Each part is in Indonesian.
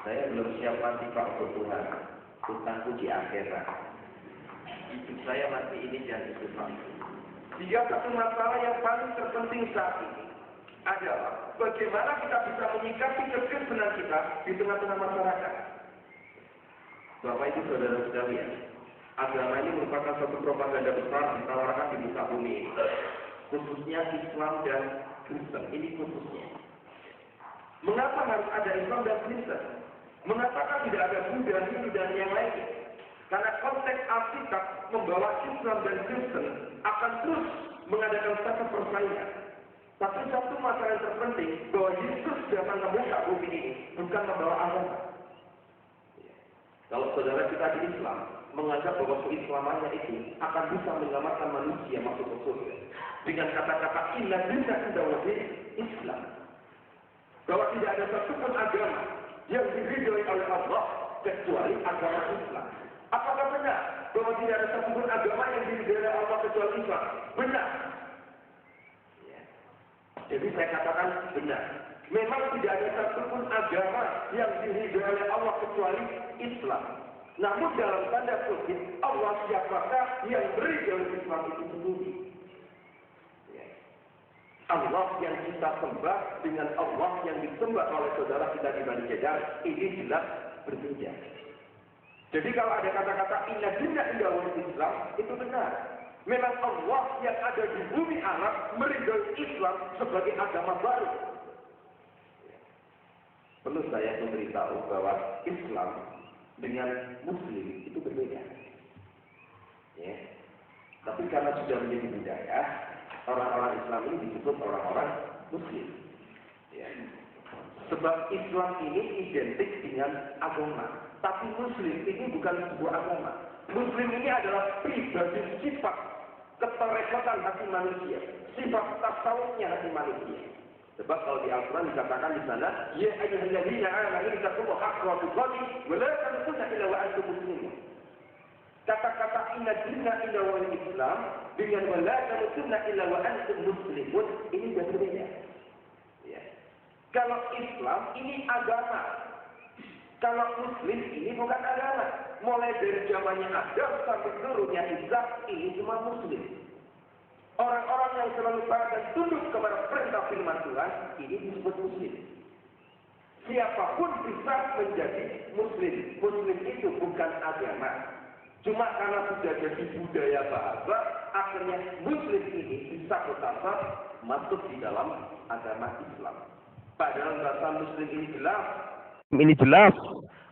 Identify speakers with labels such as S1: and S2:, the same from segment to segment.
S1: Saya belum siap mati Pak untuk Tuhan. Utangku di akhirat. Hidup saya masih ini dan itu Pak. Sehingga satu masalah yang paling terpenting saat ini adalah bagaimana kita bisa menyikapi kekristenan kita di tengah-tengah masyarakat. Bapak Ibu Saudara sekalian, agama ini merupakan satu propaganda besar ditawarkan di muka bumi ini. Khususnya Islam dan Kristen, ini khususnya. Mengapa harus ada Islam dan Kristen? Mengapa tidak ada Buddha, Hindu dan yang lainnya? Karena konteks Alkitab membawa Islam dan Kristen akan terus mengadakan satu persaingan. Tapi satu masalah yang terpenting bahwa Yesus datang ke muka bumi ini bukan membawa agama. Kalau saudara kita di Islam menganggap bahwa keislamannya itu akan bisa menyelamatkan manusia masuk ke surga dengan kata-kata inna dina inda wajib Islam, bahwa tidak ada satupun agama yang diridhoi oleh Allah kecuali agama Islam. Apakah benar bahwa tidak ada satupun agama yang diridhoi oleh Allah kecuali Islam? Benar. Jadi saya katakan benar. Memang tidak ada satupun agama yang diridhoi oleh Allah kecuali Islam. Namun dalam tanda kutip Allah siapakah yang meridhoi Islam itu sendiri? Allah yang kita sembah dengan Allah yang disembah oleh saudara kita di Bani Jedar ini jelas berbeda. Jadi kalau ada kata-kata inna dina inda wajib Islam itu benar. Memang Allah yang ada di bumi Arab meridhoi Islam sebagai agama baru. Perlu saya memberitahu bahwa Islam dengan Muslim itu berbeda. Ya. Tapi karena sudah menjadi budaya, orang-orang Islam ini disebut orang-orang Muslim. Ya. Sebab Islam ini identik dengan agama. Tapi Muslim ini bukan sebuah agama. Muslim ini adalah pribadi sifat keterekotan hati manusia. Sifat tasawufnya hati manusia. Sebab kalau di Al-Quran dikatakan di sana, ya ayyuhalladzina amanu taqullaha haqqa tuqatih wa la tamutunna illa wa antum muslimun. Kata-kata inna dina inda wal Islam dengan wa la tamutunna illa wa antum muslimun ini berbeda. Ya. Kalau Islam ini agama. Kalau Muslim ini bukan agama. Mulai dari zamannya Adam sampai turunnya Isa ini cuma Muslim. Orang-orang yang selalu taat dan tunduk kepada perintah firman Tuhan ini disebut Muslim. Siapapun bisa menjadi Muslim. Muslim itu bukan agama. Cuma karena sudah jadi budaya bahasa, akhirnya Muslim ini bisa bertasar masuk di dalam agama Islam. Padahal bahasa Muslim ini jelas. Ini jelas.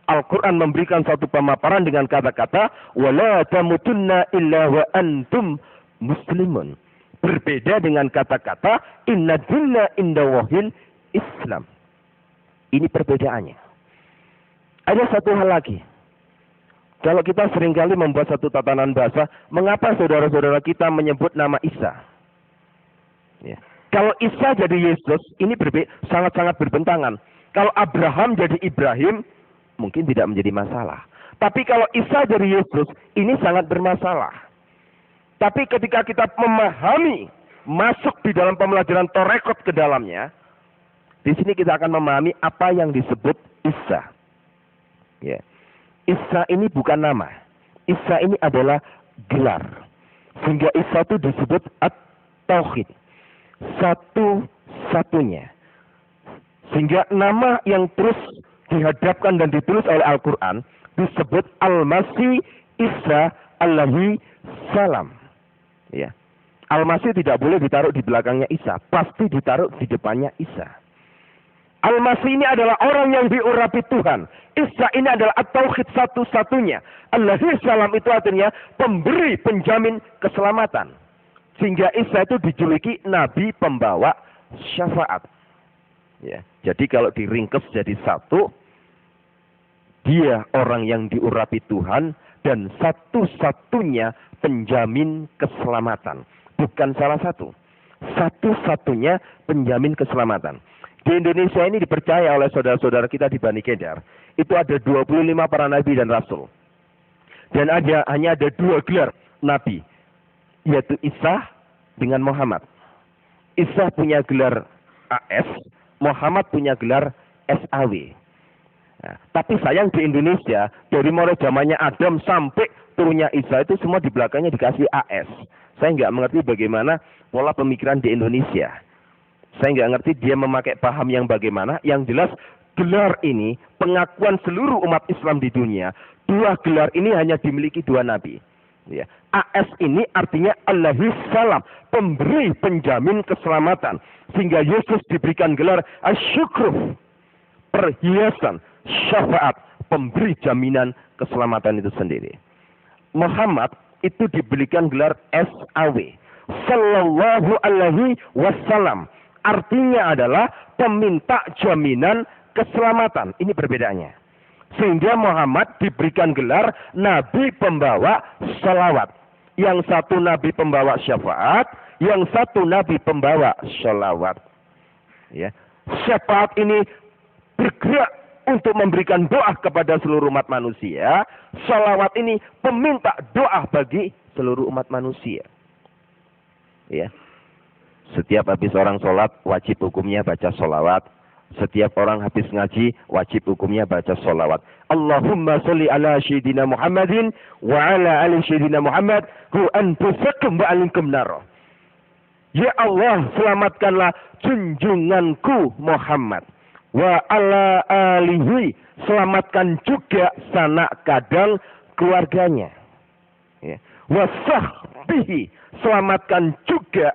S1: Al-Quran memberikan satu pemaparan dengan kata-kata wala tamutunna illa wa antum muslimun. Berbeda dengan kata-kata inna dina inda wahil Islam. Ini perbedaannya. Ada satu hal lagi. Kalau kita seringkali membuat satu tatanan bahasa, mengapa saudara-saudara kita menyebut nama Isa? Ya. Kalau Isa jadi Yesus, ini sangat-sangat berbentangan. Kalau Abraham jadi Ibrahim, mungkin tidak menjadi masalah. Tapi kalau Isa jadi Yesus, ini sangat bermasalah. Tapi ketika kita memahami, masuk di dalam pembelajaran Torekot ke dalamnya, di sini kita akan memahami apa yang disebut Isa. Ya. Isa ini bukan nama. Isa ini adalah gelar. Sehingga Isa itu disebut At-Tauhid. Satu-satunya. Sehingga nama yang terus dihadapkan dan ditulis oleh Al-Quran disebut Al-Masih Isa alaihi salam. Ya. Al-Masih tidak boleh ditaruh di belakangnya Isa, pasti ditaruh di depannya Isa. Al-Masih ini adalah orang yang diurapi Tuhan. Isa ini adalah At-Tauhid satu-satunya. Alaihi salam itu artinya pemberi penjamin keselamatan. Sehingga Isa itu dijuluki Nabi pembawa syafaat. Ya, jadi kalau diringkes jadi satu, dia orang yang diurapi Tuhan dan satu-satunya penjamin keselamatan. Bukan salah satu. Satu-satunya penjamin keselamatan. Di Indonesia ini dipercaya oleh saudara-saudara kita di Bani Kedar. Itu ada 25 para nabi dan rasul. Dan hanya ada 2 gelar nabi. Yaitu Isa dengan Muhammad. Isa punya gelar AS. Muhammad punya gelar SAW.
S2: Nah, tapi sayang di Indonesia, dari mulai zamannya Adam sampai turunnya Isa itu semua di belakangnya dikasih AS. Saya nggak mengerti bagaimana pola pemikiran di Indonesia. Saya nggak ngerti dia memakai paham yang bagaimana. Yang jelas gelar ini pengakuan seluruh umat Islam di dunia. Dua gelar ini hanya dimiliki dua nabi. Ya. AS ini artinya Allahus Salam, pemberi penjamin keselamatan. Sehingga Yesus diberikan gelar Asyukruh, perhiasan syafaat, pemberi jaminan keselamatan itu sendiri. Muhammad itu diberikan gelar SAW, Sallallahu Alaihi Wasallam. Artinya adalah peminta jaminan keselamatan. Ini perbedaannya. Sehingga Muhammad diberikan gelar Nabi pembawa salawat. Yang satu Nabi pembawa syafaat, yang satu Nabi pembawa salawat. Ya. Syafaat ini bergerak untuk memberikan doa kepada seluruh umat manusia. Salawat ini peminta doa bagi seluruh umat manusia. Ya. Setiap habis orang sholat, wajib hukumnya baca salawat. Setiap orang habis ngaji, wajib hukumnya baca salawat. Allahumma sholli ala Sayyidina Muhammadin wa ala ali Sayyidina Muhammad ku anfusakum wa alinkum nar. Ya Allah, selamatkanlah junjunganku Muhammad. Wa ala alihi, selamatkan juga sanak kadang keluarganya. Ya. Wa sahbihi, selamatkan juga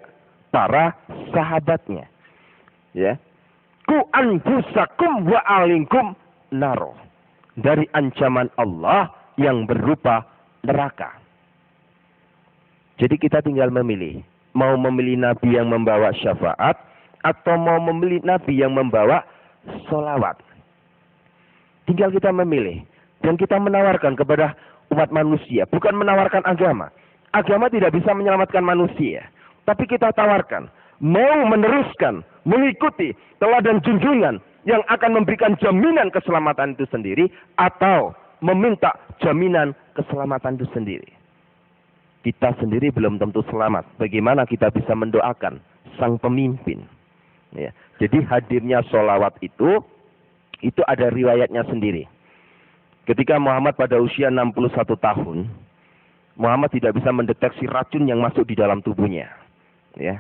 S2: para sahabatnya. Ya. Ku anfusakum wa alinkum naro, dari ancaman Allah yang berupa neraka. Jadi kita tinggal memilih, mau memilih nabi yang membawa syafaat atau mau memilih nabi yang membawa sholawat. Tinggal kita memilih. Dan kita menawarkan kepada umat manusia. Bukan menawarkan agama. Agama tidak bisa menyelamatkan manusia. Tapi kita tawarkan. Mau meneruskan, mengikuti teladan junjungan yang akan memberikan jaminan keselamatan itu sendiri. Atau meminta jaminan keselamatan itu sendiri. Kita sendiri belum tentu selamat. Bagaimana kita bisa mendoakan sang pemimpin. Ya. Jadi hadirnya sholawat itu ada riwayatnya sendiri. Ketika Muhammad pada usia 61 tahun, Muhammad tidak bisa mendeteksi racun yang masuk di dalam tubuhnya. Ya.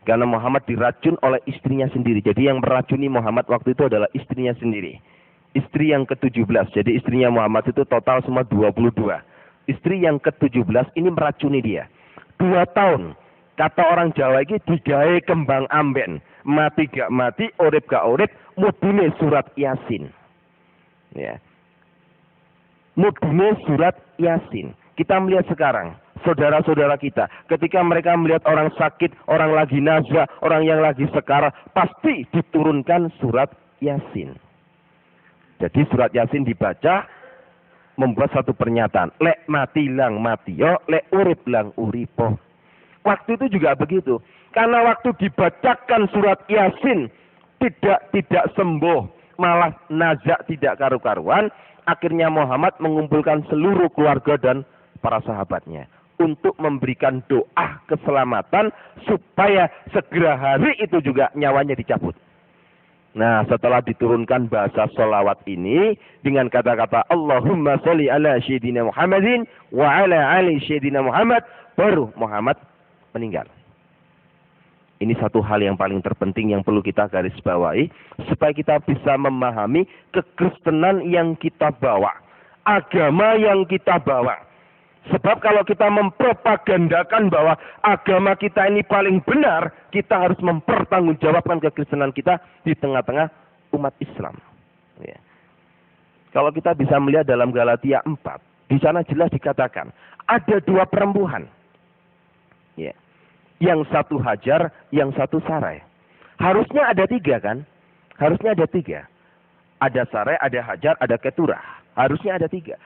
S2: Karena Muhammad diracun oleh istrinya sendiri. Jadi yang meracuni Muhammad waktu itu adalah istrinya sendiri. Istri yang ke-17. Jadi istrinya Muhammad itu total semua 22. Istri yang ke-17 ini meracuni dia. 2 tahun. Kata orang Jawa ini digawe kembang amben. Mati gak mati, urip gak urip, mudune surat Yasin. Ya. Mudune surat Yasin. Kita melihat sekarang, saudara-saudara kita, ketika mereka melihat orang sakit, orang lagi nazah, orang yang lagi sekar, pasti diturunkan surat Yasin. Jadi surat Yasin dibaca, membuat satu pernyataan. Lek mati lang mati yo, lek urip lang uripo. Waktu itu juga begitu. Karena waktu dibacakan surat Yasin tidak sembuh, malah nazak tidak karu-karuan, akhirnya Muhammad mengumpulkan seluruh keluarga dan para sahabatnya untuk memberikan doa keselamatan supaya segera hari itu juga nyawanya dicabut. Nah, setelah diturunkan bahasa sholawat ini dengan kata-kata Allahumma sholli ala Sayyidina Muhammadin wa ala ali Sayyidina Muhammad, baru Muhammad meninggal. Ini satu hal yang paling terpenting yang perlu kita garis bawahi supaya kita bisa memahami kekristenan yang kita bawa, agama yang kita bawa. Sebab kalau kita mempropagandakan bahwa agama kita ini paling benar, kita harus mempertanggungjawabkan kekristenan kita di tengah-tengah umat Islam. Ya. Kalau kita bisa melihat dalam Galatia 4, di sana jelas dikatakan ada 2 perempuan. Ya. Yang satu Hajar, yang satu Sarai. Harusnya ada 3 kan? Harusnya ada 3. Ada Sarai, ada Hajar, ada Keturah. Harusnya ada 3.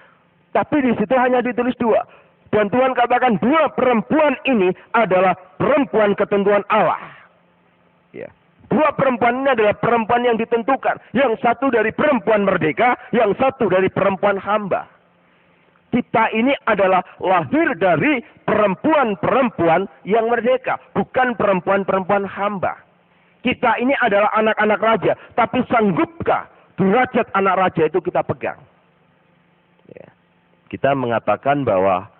S2: Tapi di situ hanya ditulis 2. Dan Tuhan katakan 2 perempuan ini adalah perempuan ketentuan Allah. Ya. 2 perempuan ini adalah perempuan yang ditentukan. Yang satu dari perempuan merdeka, yang satu dari perempuan hamba. Kita ini adalah lahir dari perempuan-perempuan yang merdeka. Bukan perempuan-perempuan hamba. Kita ini adalah anak-anak raja. Tapi sanggupkah 2 derajat anak raja itu kita pegang. Ya. Kita mengatakan bahwa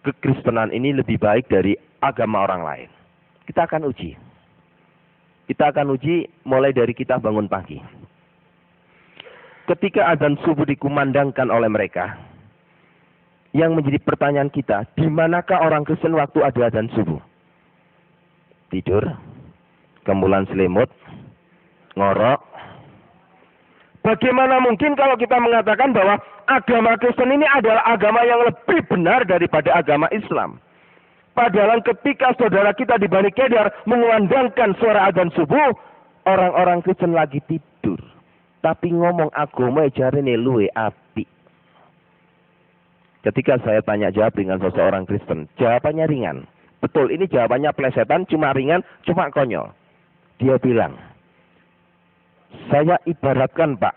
S2: kekristenan ini lebih baik dari agama orang lain. Kita akan uji. Kita akan uji mulai dari kita bangun pagi. Ketika azan subuh dikumandangkan oleh mereka, yang menjadi pertanyaan kita, di manakah orang Kristen waktu ada azan subuh? Tidur, kemulan selimut, ngorok. Bagaimana mungkin kalau kita mengatakan bahwa agama Kristen ini adalah agama yang lebih benar daripada agama Islam? Padahal ketika saudara kita di Bani Kedar mengumandangkan suara azan subuh, orang-orang Kristen lagi tidur. Tapi ngomong agama jarene luwe api. Ketika saya tanya jawab dengan seseorang Kristen, jawabannya ringan. Betul, ini jawabannya plesetan, cuma ringan, cuma konyol. Dia bilang, saya ibaratkan Pak,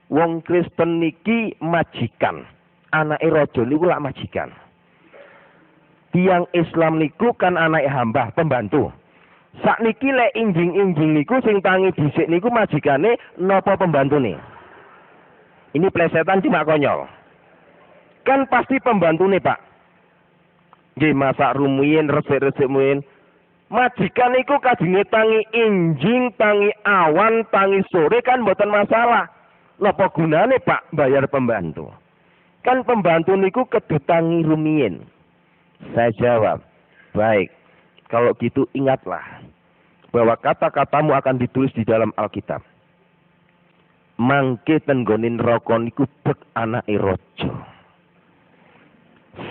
S2: wong Kristen niki majikan, anake raja niku lak majikan. Tiang Islam niku kan anak hamba, pembantu. Sakniki lek injing-injing niku sing tangi dhisik niku majikane napa pembantune? Ini plesetan cuma konyol. Kan pasti pembantune, Pak. Nggih masak rumiyin, resik-resik muin. Majikan niku kadine tangi injing, tangi awan, tangi sore kan mboten masalah. Napa gunane, Pak, bayar pembantu? Kan pembantu niku kedu tangi rumiyin. Saya jawab, baik. Kalau gitu ingatlah bahwa kata-katamu akan ditulis di dalam Alkitab. Mangke tenggonin rokon niku bek anake raja.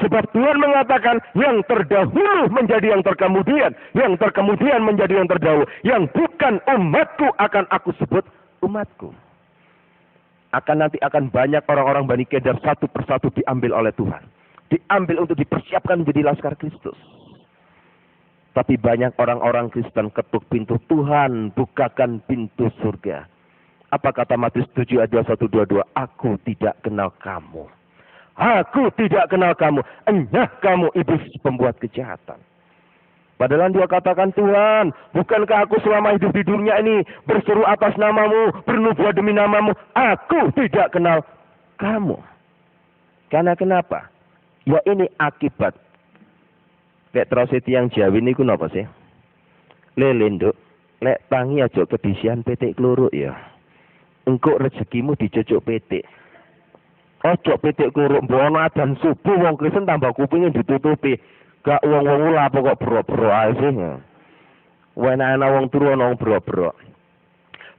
S2: Sebab Tuhan mengatakan yang terdahulu menjadi yang terkemudian menjadi yang terdahulu. Yang bukan umatku akan aku sebut umatku. Nanti akan banyak orang-orang Bani Kedar satu persatu diambil oleh Tuhan. Diambil untuk dipersiapkan menjadi laskar Kristus. Tapi banyak orang-orang Kristen ketuk pintu, Tuhan bukakan pintu surga. Apa kata Matius 7 ayat 1-22? Aku tidak kenal kamu. Aku tidak kenal kamu. Enyah kamu iblis pembuat kejahatan. Padahal dia katakan, Tuhan, bukankah aku selama hidup di dunia ini berseru atas namamu, bernubuat demi namamu. Aku tidak kenal kamu. Karena kenapa? Ya ini akibat. Lek terus tiang Jawi niku napa sih? Lele nduk, lek tangi aja kedisian petik kluruk ya. Engko rezekimu dicocok petik. Ojo petik kluruk mbono adzan subuh wong Kristen tambah kupingnya ditutupi. Gak wong-wong ula kok bro-bro ae sih. Wena-wena wong turu ana wong bro-bro.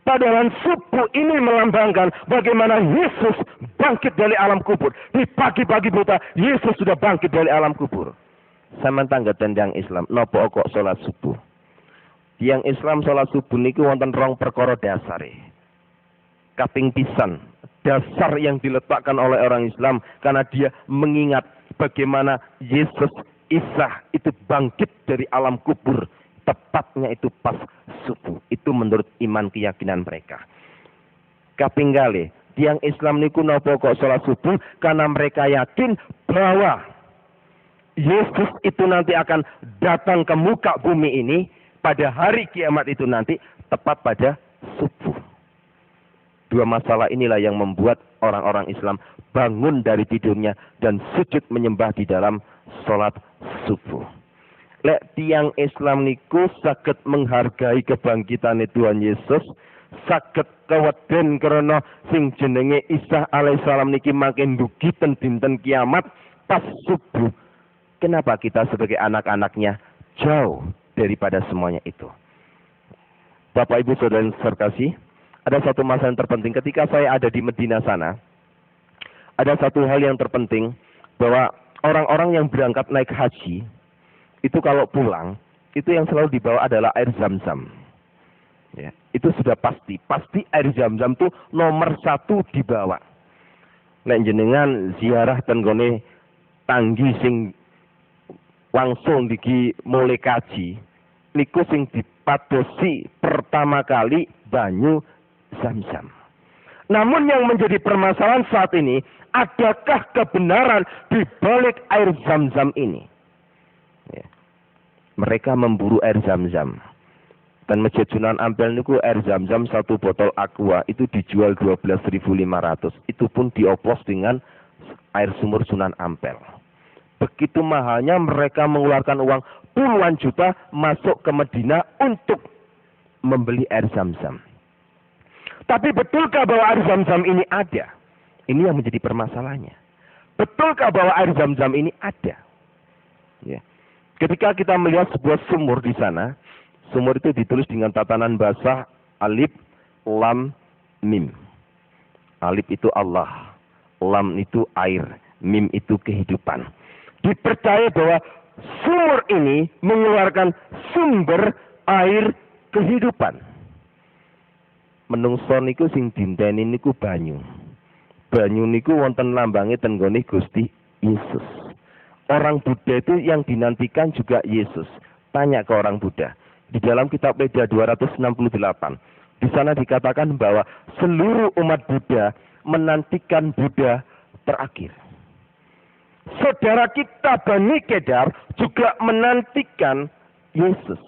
S2: Padahal subuh ini melambangkan bagaimana Yesus bangkit dari alam kubur. Di pagi-pagi buta, Yesus sudah bangkit dari alam kubur. Sama tangga tendang Islam, nopo kok sholat subuh. Yang Islam sholat subuh niku wonten rong perkara dasare. Kaping pisan, dasar yang diletakkan oleh orang Islam karena dia mengingat bagaimana Yesus Isa itu bangkit dari alam kubur. Tepatnya itu pas subuh. Itu menurut iman keyakinan mereka. Kaping kali, tiang Islam niku nopo kok sholat subuh karena mereka yakin bahwa Yesus itu nanti akan datang ke muka bumi ini pada hari kiamat itu nanti tepat pada subuh. Dua masalah inilah yang membuat orang-orang Islam bangun dari tidurnya dan sujud menyembah di dalam sholat subuh. Lek tiang Islam niku saged menghargai kebangkitan Tuhan Yesus, saged keweden karena sing jenenge Isa alaihissalam niki makin dugi ten dinten kiamat pas subuh. Kenapa kita sebagai anak-anaknya jauh daripada semuanya itu? Bapak Ibu Saudara yang terkasih, ada satu masalah yang terpenting ketika saya ada di Medina sana. Ada satu hal yang terpenting bahwa orang-orang yang berangkat naik haji itu kalau pulang itu yang selalu dibawa adalah air zam-zam. Ya, itu sudah pasti air zam-zam itu nomor 1 dibawa. Nek jenengan ziarah tenggone tanggi sing langsung digi mulai kaji niku sing dipadosi pertama kali banyu zam-zam. Namun yang menjadi permasalahan saat ini, adakah kebenaran di balik air zam-zam ini? Ya. Mereka memburu air zam-zam. Dan Masjid Sunan Ampel niku air Zam-Zam 1 botol aqua itu dijual 12.500. Itu pun dioplos dengan air sumur Sunan Ampel. Begitu mahalnya mereka mengeluarkan uang puluhan juta masuk ke Medina untuk membeli air Zam-Zam. Tapi betulkah bahwa air Zam-Zam ini ada? Ini yang menjadi permasalahannya. Betulkah bahwa air Zam-Zam ini ada? Ya. Ketika kita melihat sebuah sumur di sana, sumur itu ditulis dengan tatanan bahasa alif, lam, mim. Alif itu Allah, lam itu air, mim itu kehidupan. Dipercaya bahwa sumur ini mengeluarkan sumber air kehidupan. Menungso niku sing dinteni niku banyu. Banyu niku wonten lambange tenggone Gusti Yesus. Orang Buddha itu yang dinantikan juga Yesus. Tanya ke orang Buddha. Di dalam kitab Weda 268. Di sana dikatakan bahwa seluruh umat Buddha menantikan Buddha terakhir. Saudara kita Bani Kedar juga menantikan Yesus.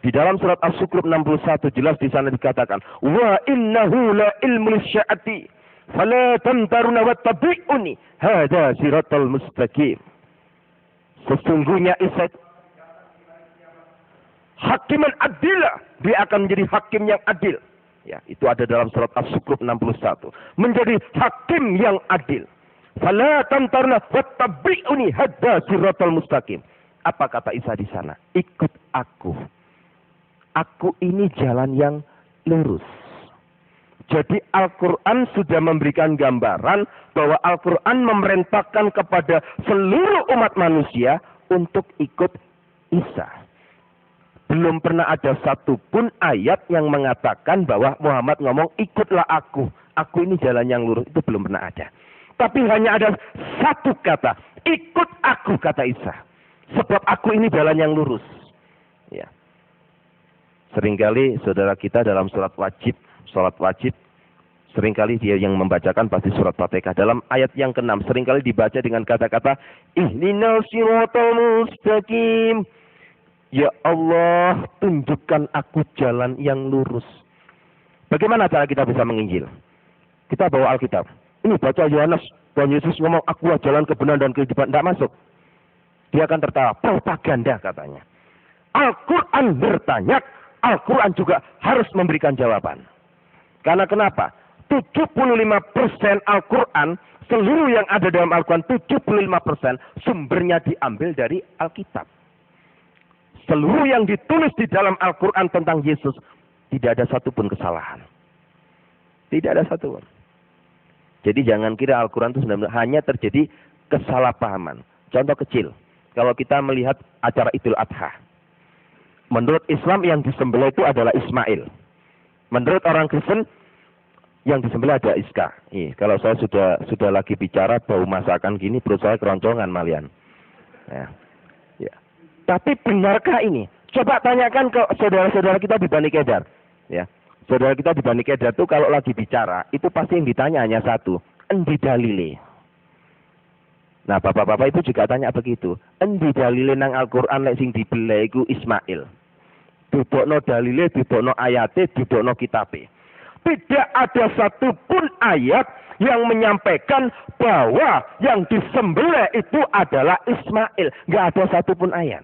S2: Di dalam surat As-Sukrub 61 jelas di sana dikatakan, wa innahu la ilmu sya'ati fala tamtaruna wattabi'uni hadza siratal mustaqim. Sesungguhnya Isa hakiman adilah, dia akan menjadi hakim yang adil. Ya, itu ada dalam surat As-Sukrub 61. Menjadi hakim yang adil. Fala tamtaruna wattabi'uni hadza siratal mustaqim. Apa kata Isa di sana? Ikut aku. Aku ini jalan yang lurus. Jadi Al-Quran sudah memberikan gambaran bahwa Al-Quran memerintahkan kepada seluruh umat manusia untuk ikut Isa. Belum pernah ada satupun ayat yang mengatakan bahwa Muhammad ngomong ikutlah aku. Aku ini jalan yang lurus. Itu belum pernah ada. Tapi hanya ada satu kata. Ikut aku, kata Isa. Sebab aku ini jalan yang lurus. Ya. Seringkali saudara kita dalam sholat wajib, seringkali dia yang membacakan pasti surat Fatihah. Dalam ayat yang ke-6, seringkali dibaca dengan kata-kata, ihdinas siratal mustaqim. Ya Allah, tunjukkan aku jalan yang lurus. Bagaimana cara kita bisa menginjil? Kita bawa Alkitab. Ini baca Yohanes, Tuhan Yesus ngomong, aku jalan kebenaran dan kehidupan. Tidak masuk. Dia akan tertawa, propaganda katanya. Al-Quran bertanya, Al-Quran juga harus memberikan jawaban. Karena kenapa? 75% Al-Quran, seluruh yang ada dalam Al-Quran, 75% sumbernya diambil dari Alkitab. Seluruh yang ditulis di dalam Al-Quran tentang Yesus, tidak ada satupun kesalahan. Tidak ada satupun. Jadi jangan kira Al-Quran itu sebenarnya hanya terjadi kesalahpahaman. Contoh kecil, kalau kita melihat acara Idul Adha. Menurut Islam yang disembelih itu adalah Ismail. Menurut orang Kristen yang disembelih ada Iska. Kalau saya sudah lagi bicara bau masakan gini, perut saya keroncongan malian. Ya. Tapi benarkah ini? Coba tanyakan ke saudara-saudara kita di Bani Kedar. Ya. Saudara kita di Bani Kedar itu kalau lagi bicara, itu pasti yang ditanya hanya satu. Endi dalile? Nah, bapak-bapak itu juga tanya begitu. Endi dalile nang Al-Quran lek sing dibeleh iku Ismail. Dudukno dalile, dudukno ayate, dudukno kitabe. Tidak ada satupun ayat yang menyampaikan bahwa yang disembelih itu adalah Ismail. Nggak ada satupun ayat.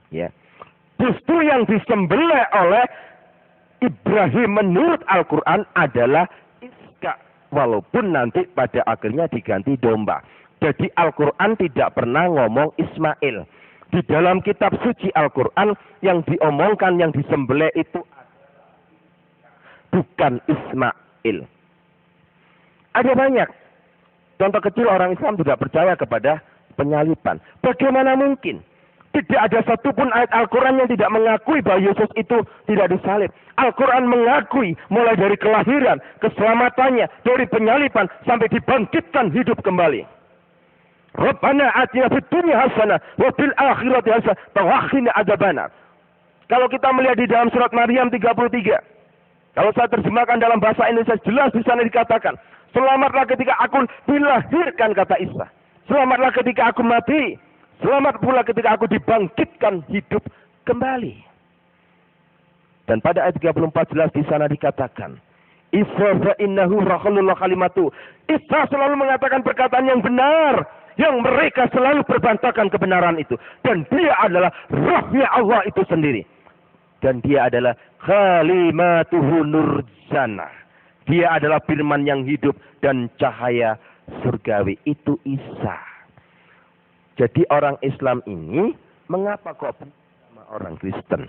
S2: Ya. Justru yang disembelih oleh Ibrahim menurut Al-Quran adalah Iska. Walaupun nanti pada akhirnya diganti domba. Jadi Al-Quran tidak pernah ngomong Ismail. Di dalam kitab suci Al-Quran yang diomongkan, yang disembelih itu bukan Ismail. Ada banyak. Contoh kecil orang Islam tidak percaya kepada penyaliban. Bagaimana mungkin? Tidak ada satupun ayat Al-Quran yang tidak mengakui bahwa Yesus itu tidak disalib. Al-Quran mengakui mulai dari kelahiran, keselamatannya, dari penyaliban, sampai dibangkitkan hidup kembali. Rabbana atina fid dunya hasanah wa fil akhirati hasanah wa qina adzabannar. Kalau kita melihat di dalam surat Maryam 33, kalau saya terjemahkan dalam bahasa Indonesia, jelas di sana dikatakan, selamatlah ketika aku dilahirkan, kata Isa. Selamatlah ketika aku mati. Selamat pula ketika aku dibangkitkan hidup kembali. Dan pada ayat 34 jelas di sana dikatakan, Isa innahu rakhulullah kalimatu. Isa selalu mengatakan perkataan yang benar, yang mereka selalu berbantahkan kebenaran itu. Dan dia adalah rohnya Allah itu sendiri. Dan dia adalah kalimatuhu nurjana. Dia adalah firman yang hidup dan cahaya surgawi. Itu Isa. Jadi orang Islam ini mengapa kok sama orang Kristen?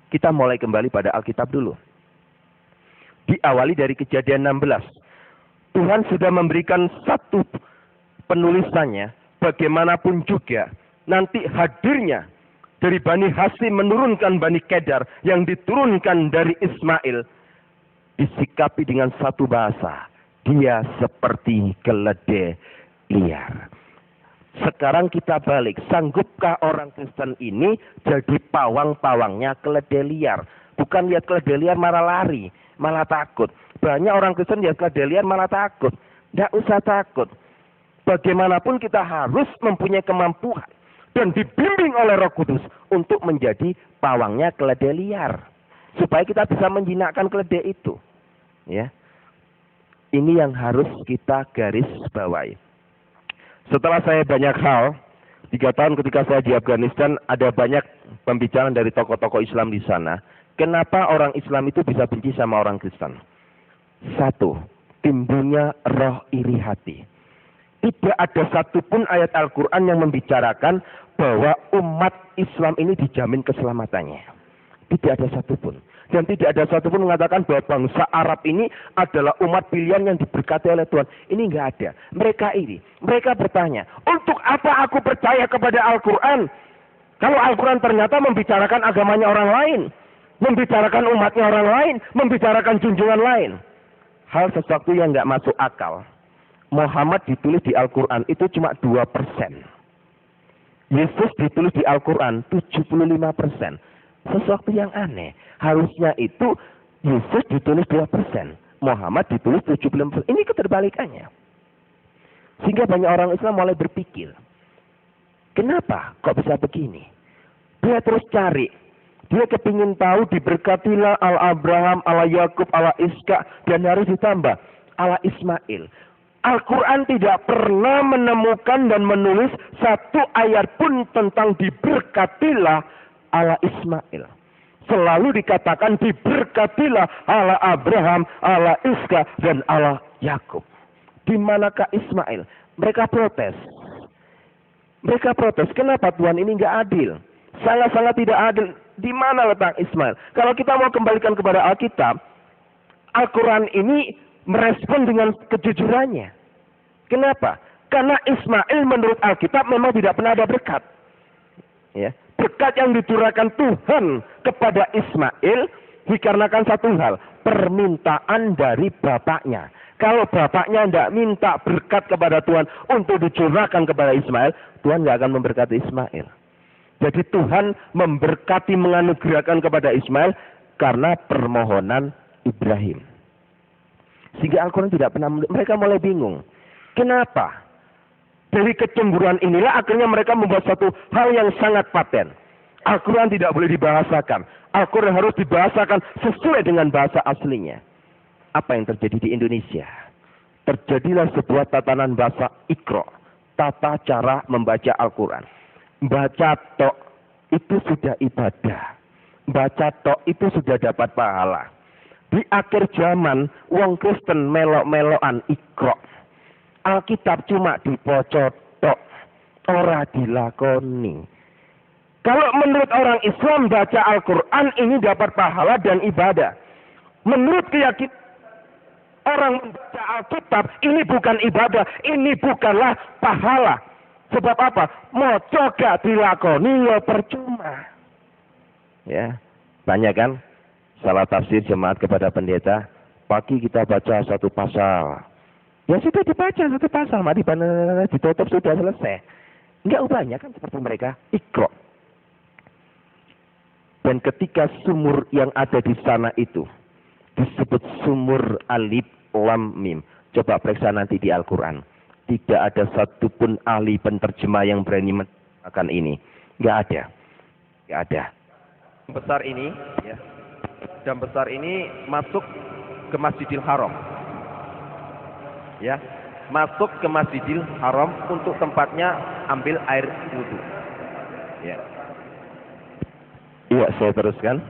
S2: Kita mulai kembali pada Alkitab dulu. Diawali dari Kejadian 16. Tuhan sudah memberikan satu penulisannya. Bagaimanapun juga nanti hadirnya dari Bani Hasyim menurunkan Bani Kedar yang diturunkan dari Ismail. Disikapi dengan satu bahasa. Dia seperti keledai liar. Sekarang kita balik. Sanggupkah orang Kristen ini jadi pawang-pawangnya keledai liar? Bukan lihat keledai liar malah lari. Malah takut. Banyak orang Kristen lihat keledai liar malah takut. Tidak usah takut. Bagaimanapun kita harus mempunyai kemampuan. Dan dibimbing oleh Roh Kudus. Untuk menjadi pawangnya keledai liar. Supaya kita bisa menjinakkan keledai itu. Ya. Ini yang harus kita garis bawahi. Setelah saya banyak hal. 3 tahun ketika saya di Afghanistan. Ada banyak pembicaraan dari tokoh-tokoh Islam di sana. Kenapa orang Islam itu bisa benci sama orang Kristen? 1. Timbulnya roh iri hati. Tidak ada satupun ayat Al-Quran yang membicarakan bahwa umat Islam ini dijamin keselamatannya. Tidak ada satupun. Dan tidak ada satupun mengatakan bahwa bangsa Arab ini adalah umat pilihan yang diberkati oleh Tuhan. Ini enggak ada. Mereka iri. Mereka bertanya, untuk apa aku percaya kepada Al-Quran? Kalau Al-Quran ternyata membicarakan agamanya orang lain. Membicarakan umatnya orang lain. Membicarakan junjungan lain. Hal sesuatu yang enggak masuk akal. Muhammad ditulis di Al-Quran itu cuma 2%. Yesus ditulis di Al-Quran 75%. Sesuatu yang aneh. Harusnya itu Yesus ditulis 2%. Muhammad ditulis 75%. Ini keterbalikannya. Sehingga banyak orang Islam mulai berpikir. Kenapa kok bisa begini? Dia terus cari. Dia kepingin tahu diberkatilah Allah Abraham, Allah Yakub, Allah Ishak. Dan harus ditambah Allah Ismail. Al-Quran tidak pernah menemukan dan menulis satu ayat pun tentang diberkatilah Allah Ismail. Selalu dikatakan diberkatilah Allah Abraham, Allah Ishak, dan Allah Yakub. Di manakah Ismail? Mereka protes. Mereka protes. Kenapa Tuhan ini enggak adil? Sangat-sangat tidak adil. Di mana letak Ismail? Kalau kita mau kembalikan kepada Alkitab, Al-Quran ini merespon dengan kejujurannya. Kenapa? Karena Ismail menurut Alkitab memang tidak pernah ada berkat. Ya. Berkat yang dicurahkan Tuhan kepada Ismail dikarenakan satu hal. Permintaan dari bapaknya. Kalau bapaknya tidak minta berkat kepada Tuhan untuk dicurahkan kepada Ismail, Tuhan tidak akan memberkati Ismail. Jadi Tuhan memberkati, menganugerahkan kepada Ismail karena permohonan Ibrahim. Sehingga Al-Quran tidak pernah, mereka mulai bingung. Kenapa? Dari kecemburuan inilah akhirnya mereka membuat satu hal yang sangat paten. Al-Quran tidak boleh dibahasakan. Al-Quran harus dibahasakan sesuai dengan bahasa aslinya. Apa yang terjadi di Indonesia? Terjadilah sebuah tatanan bahasa Iqra. Tata cara membaca Al-Quran. Baca tok itu sudah ibadah. Baca tok itu sudah dapat pahala. Di akhir zaman, wong Kristen melok-melokan Iqra. Alkitab cuma dipocot tok. Ora dilakoni. Kalau menurut orang Islam baca Al-Quran ini dapat pahala dan ibadah. Menurut keyakinan orang membaca Alkitab ini bukan ibadah. Ini bukanlah pahala. Sebab apa? Moco gak dilakoni ya percuma. Ya, banyak kan? Salah tafsir jemaat kepada pendeta. Pagi kita baca satu pasal. Ya sudah dibaca satu pasal. Mari ditutup sudah selesai. Enggak banyak kan seperti mereka. Iqra. Dan ketika sumur yang ada di sana itu disebut sumur alif lam mim. Coba periksa nanti di Al-Quran. Tidak ada satupun ahli penterjemah yang berani mengatakan ini. Enggak ada. Enggak ada. Besar ini, ya, dam besar ini masuk ke Masjidil Haram, ya, masuk ke Masjidil Haram untuk tempatnya ambil air wudhu. Ya. Iya, saya teruskan.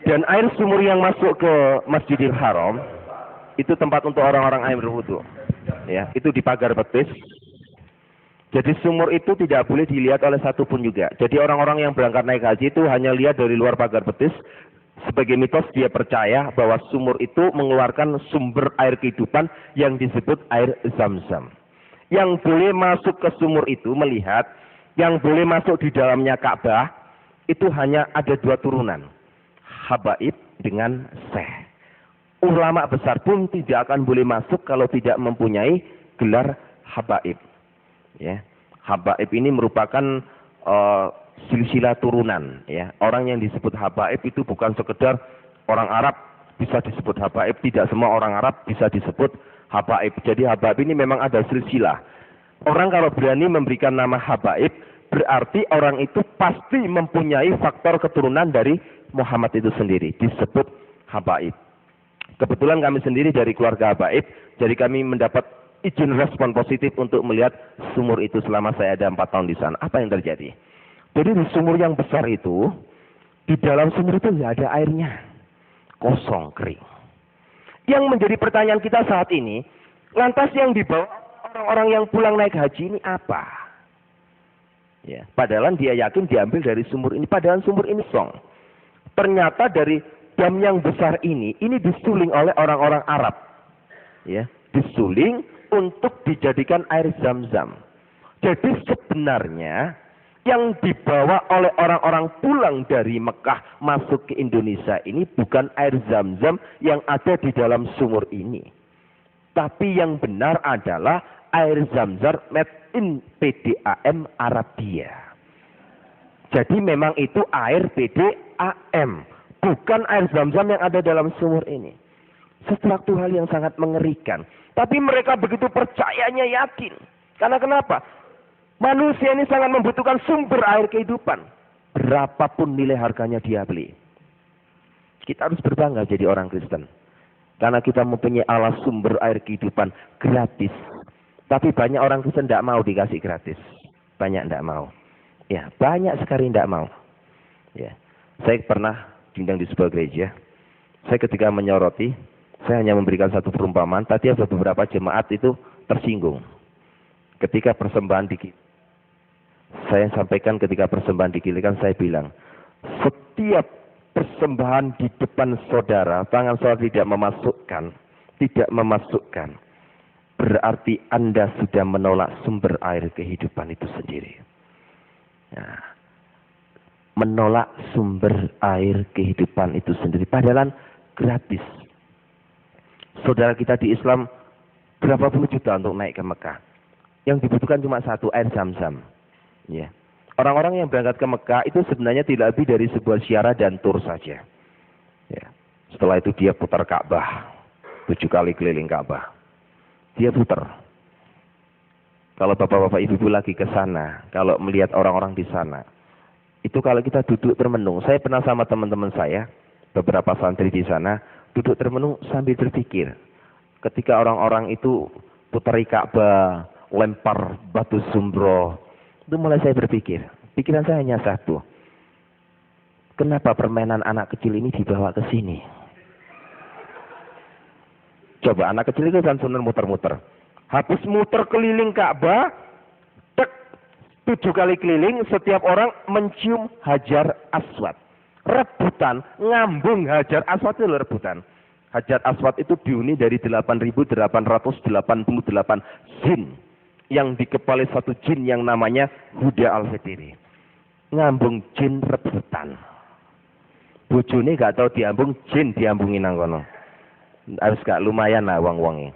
S2: Dan air sumur yang masuk ke Masjidil Haram itu tempat untuk orang-orang air berwudu. Ya, itu di pagar betis. Jadi sumur itu tidak boleh dilihat oleh satupun juga. Jadi orang-orang yang berangkat naik haji itu hanya lihat dari luar pagar betis. Sebagai mitos dia percaya bahwa sumur itu mengeluarkan sumber air kehidupan yang disebut air Zam-Zam. Yang boleh masuk ke sumur itu melihat, yang boleh masuk di dalamnya Ka'bah itu hanya ada 2 turunan. Habaib dengan Syekh. Ulama besar pun tidak akan boleh masuk kalau tidak mempunyai gelar habaib. Ya, habaib ini merupakan silsilah turunan. Ya, orang yang disebut habaib itu bukan sekedar orang Arab bisa disebut habaib, tidak semua orang Arab bisa disebut habaib. Jadi habaib ini memang ada silsilah. Orang kalau berani memberikan nama habaib, berarti orang itu pasti mempunyai faktor keturunan dari Muhammad itu sendiri, disebut habaib. Kebetulan kami sendiri dari keluarga habaib, jadi kami mendapat izin respon positif untuk melihat sumur itu selama saya ada 4 tahun di sana. Apa yang terjadi? Jadi di sumur yang besar itu, di dalam sumur itu tidak ada airnya. Kosong, kering. Yang menjadi pertanyaan kita saat ini, lantas yang dibawa orang-orang yang pulang naik haji ini apa? Ya, padahal dia yakin diambil dari sumur ini, padahal sumur ini kosong. Ternyata dari dam yang besar ini disuling oleh orang-orang Arab. Ya, disuling untuk dijadikan air Zam-Zam. Jadi sebenarnya yang dibawa oleh orang-orang pulang dari Mekah masuk ke Indonesia ini bukan air Zam-Zam yang ada di dalam sumur ini. Tapi yang benar adalah air Zam-Zam made in PDAM Arabia. Jadi memang itu air PDAM, bukan air Zam-Zam yang ada dalam sumur ini. Sesuatu hal yang sangat mengerikan. Tapi mereka begitu percayanya, yakin. Karena kenapa? Manusia ini sangat membutuhkan sumber air kehidupan. Berapapun nilai harganya dia beli. Kita harus berbangga jadi orang Kristen. Karena kita mempunyai alas sumber air kehidupan gratis. Tapi banyak orang Kristen tidak mau dikasih gratis. Banyak tidak mau. Ya, banyak sekali tidak mau. Ya, saya pernah diundang di sebuah gereja. Saya ketika menyoroti, saya hanya memberikan satu perumpamaan. Tadi ada beberapa jemaat itu tersinggung. Ketika persembahan saya sampaikan ketika persembahan dikilikan, saya bilang, setiap persembahan di depan saudara, tangan saudara tidak memasukkan, berarti Anda sudah menolak sumber air kehidupan itu sendiri. Nah, menolak sumber air kehidupan itu sendiri, padahal gratis. Saudara kita di Islam berapa puluh juta untuk naik ke Mekah. Yang dibutuhkan cuma satu, air Zam-Zam. Ya. Orang-orang yang berangkat ke Mekah itu sebenarnya tidak lebih dari sebuah ziarah dan tur saja. Ya. Setelah itu dia putar Ka'bah. 7 kali keliling Ka'bah. Dia putar. Kalau bapak-bapak ibu-ibu lagi ke sana, kalau melihat orang-orang di sana, itu kalau kita duduk termenung, saya pernah sama teman-teman saya, beberapa santri di sana, duduk termenung sambil berpikir. Ketika orang-orang itu putari Ka'bah, lempar batu sumbro, itu mulai saya berpikir. Pikiran saya hanya satu. Kenapa permainan anak kecil ini dibawa ke sini? Coba anak kecil itu kan sunat muter-muter. Habis muter keliling Ka'bah, 7 kali keliling, setiap orang mencium Hajar Aswad. Rebutan, ngambung Hajar Aswad itu rebutan. Hajar Aswad itu dihuni dari 8.888 jin. Yang dikepalai satu jin yang namanya Huda Al-Fitri. Ngambung jin rebutan. Bojone gak tahu diambung, jin diambungi nang kono. Harus gak lumayan lah wong-wongnya.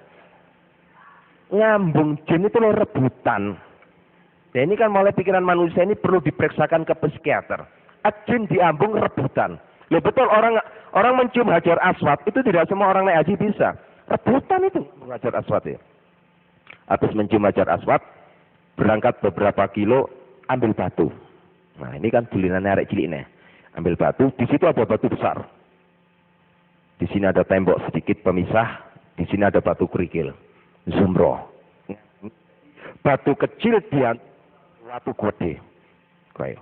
S2: Ngambung jin itu loh rebutan. Nah ini kan mulai pikiran manusia ini perlu diperiksakan ke psikiater. Jin diambung rebutan. Ya betul, orang mencium Hajar Aswad itu tidak semua orang naik haji bisa. Rebutan itu Hajar Aswad ya. Habis mencium Hajar Aswad, berangkat beberapa kilo, ambil batu. Nah, ini kan bulinannya arek cilik nih. Ambil batu, di situ ada batu besar. Di sini ada tembok sedikit pemisah, di sini ada batu kerikil. Zumbro. Batu kecil dia batu gede. Kayak.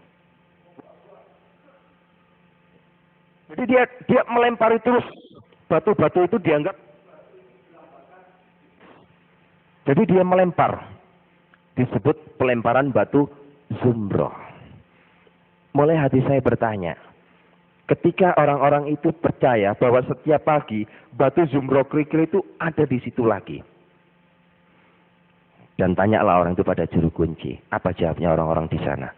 S2: Jadi dia melempari terus batu-batu itu dianggap. Jadi dia melempar. Disebut pelemparan batu zumbro. Mulai hati saya bertanya, ketika orang-orang itu percaya bahwa setiap pagi batu zumbro kerikil itu ada di situ lagi. Dan tanyalah orang itu pada juru kunci. Apa jawabnya orang-orang di sana?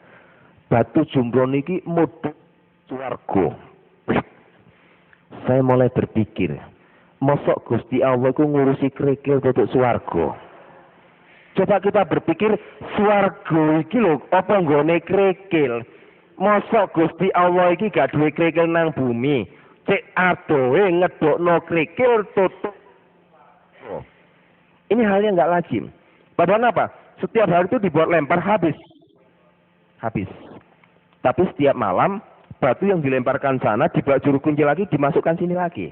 S2: Batu zumbro niki mudhun swarga. Saya mulai berpikir, mosok Gusti Allah ku ngurusi kerikil untuk swarga. Coba kita berpikir, swarga iki lho apa nggone kerikil? Mosok Gusti Allah iki gak duwe kerikil nang bumi. Cek adohe ngedokno kerikil tutup. Ini hal yang gak lazim. Padahal apa? Setiap hari itu dibuat lempar habis. Tapi setiap malam batu yang dilemparkan sana dibawa juru kunci lagi, dimasukkan sini lagi.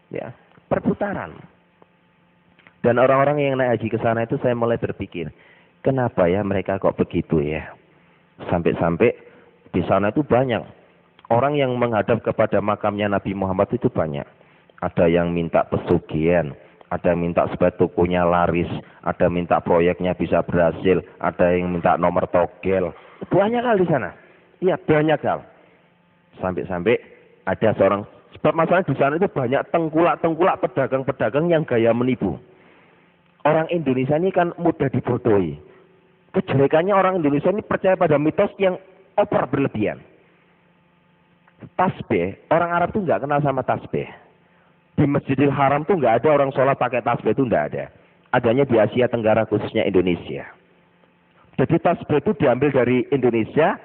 S2: Ya, perputaran. Dan orang-orang yang naik haji ke sana itu saya mulai berpikir, kenapa ya mereka kok begitu ya? Sampai-sampai di sana itu banyak orang yang menghadap kepada makamnya Nabi Muhammad itu banyak. Ada yang minta pesugihan, ada yang minta supaya tokonya laris, ada yang minta proyeknya bisa berhasil, ada yang minta nomor togel. Banyak hal di sana. Iya, banyak hal. Sampai-sampai ada seorang, sebab masalah di sana itu banyak tengkulak-tengkulak pedagang-pedagang yang gaya menipu. Orang Indonesia ini kan mudah dibodohi. Kejelekannya orang Indonesia ini percaya pada mitos yang over berlebihan. Tasbih, orang Arab tuh nggak kenal sama tasbih. Di Masjidil Haram tuh nggak ada orang sholat pakai tasbih, itu nggak ada. Adanya di Asia Tenggara khususnya Indonesia. Jadi tasbih itu diambil dari Indonesia,